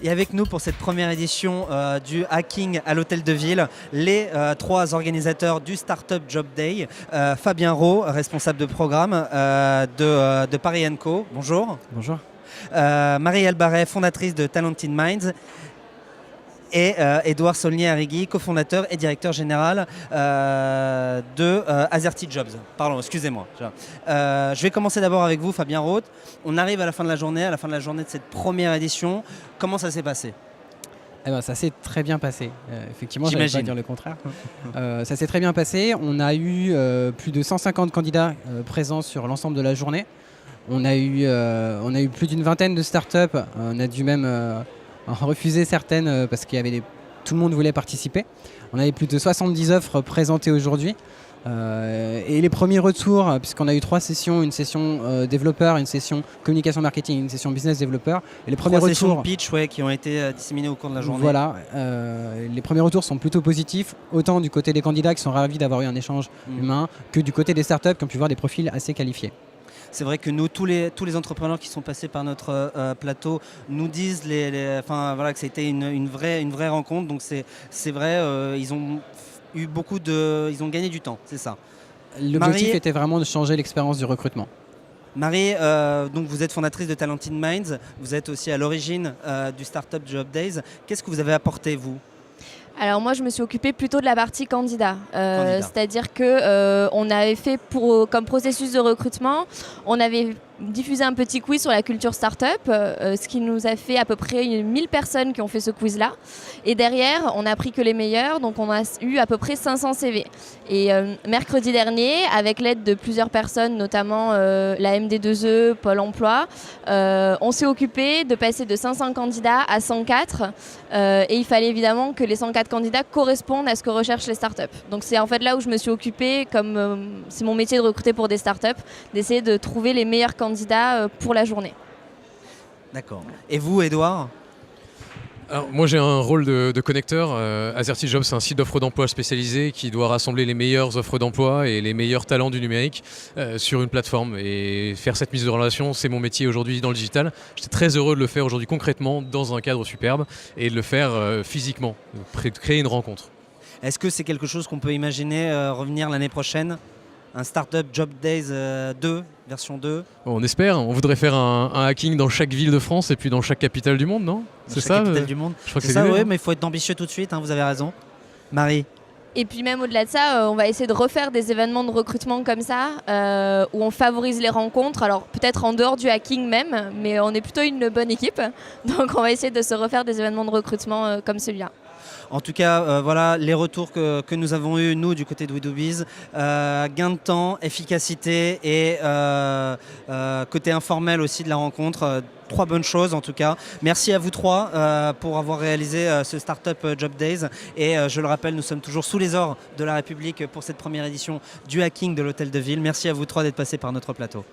Et avec nous pour cette première édition du Hacking à l'Hôtel de Ville, les trois organisateurs du Startup Job Day. Fabien Rau, responsable de programme de Paris & Co. Bonjour. Bonjour. Marie Albaret, fondatrice de Talented Minds. Et Édouard Saulnier-Arrigui, cofondateur et directeur général de Azerty Jobs. Pardon, excusez-moi. Je vais commencer d'abord avec vous, Fabien Rau. On arrive à la fin de la journée, de cette première édition. Comment ça s'est passé ? Eh ben, ça s'est très bien passé. Effectivement, je ne vais pas dire le contraire. Ça s'est très bien passé. On a eu plus de 150 candidats présents sur l'ensemble de la journée. On a eu plus d'une vingtaine de startups. On a dû même refuser certaines parce qu'il y avait tout le monde voulait participer. On avait plus de 70 offres présentées aujourd'hui. Et les premiers retours, puisqu'on a eu 3 sessions, une session développeur, une session communication marketing, une session business développeur. Et les premiers retours, sessions pitch qui ont été disséminées au cours de la journée. Voilà, les premiers retours sont plutôt positifs, autant du côté des candidats qui sont ravis d'avoir eu un échange humain, que du côté des startups qui ont pu voir des profils assez qualifiés. C'est vrai que nous, tous les entrepreneurs qui sont passés par notre plateau nous disent que ça a été une vraie rencontre. Donc c'est vrai, ils ont gagné du temps, c'est ça. L'objectif était vraiment de changer l'expérience du recrutement. Marie, donc vous êtes fondatrice de Talented Minds, vous êtes aussi à l'origine du Startup Job Days. Qu'est-ce que vous avez apporté, vous ? Alors moi, je me suis occupée plutôt de la partie candidat. C'est-à-dire qu'on avait fait comme processus de recrutement, on avait diffusé un petit quiz sur la culture startup, ce qui nous a fait à peu près 1000 personnes qui ont fait ce quiz-là. Et derrière, on n'a pris que les meilleurs, donc on a eu à peu près 500 CV. Et mercredi dernier, avec l'aide de plusieurs personnes, notamment la MD2E, Pôle emploi, on s'est occupé de passer de 500 candidats à 104. Et il fallait évidemment que les 104 candidats correspondent à ce que recherchent les startups. Donc c'est en fait là où je me suis occupée, comme c'est mon métier de recruter pour des startups, d'essayer de trouver les meilleurs candidats pour la journée. D'accord. Et vous, Édouard ? Alors, moi j'ai un rôle de connecteur. Azerty Jobs, c'est un site d'offres d'emploi spécialisé qui doit rassembler les meilleures offres d'emploi et les meilleurs talents du numérique sur une plateforme. Et faire cette mise de relation, c'est mon métier aujourd'hui dans le digital. J'étais très heureux de le faire aujourd'hui concrètement dans un cadre superbe et de le faire physiquement, de créer une rencontre. Est-ce que c'est quelque chose qu'on peut imaginer revenir l'année prochaine ? Un Startup Job Days 2, version 2. On espère, on voudrait faire un hacking dans chaque ville de France et puis dans chaque capitale du monde, non ? C'est ça, capitale du monde. Je crois que c'est ça, oui, mais il faut être ambitieux tout de suite, vous avez raison. Marie ? Et puis même au-delà de ça, on va essayer de refaire des événements de recrutement comme ça, où on favorise les rencontres, alors peut-être en dehors du hacking même, mais on est plutôt une bonne équipe, donc on va essayer de se refaire des événements de recrutement comme celui-là. En tout cas, voilà les retours que nous avons eus, nous, du côté de WeDoBiz. Gain de temps, efficacité et côté informel aussi de la rencontre. 3 bonnes choses en tout cas. Merci à vous 3 pour avoir réalisé ce Startup Job Days. Et je le rappelle, nous sommes toujours sous les ors de la République pour cette première édition du Hacking de l'Hôtel de Ville. Merci à vous 3 d'être passés par notre plateau.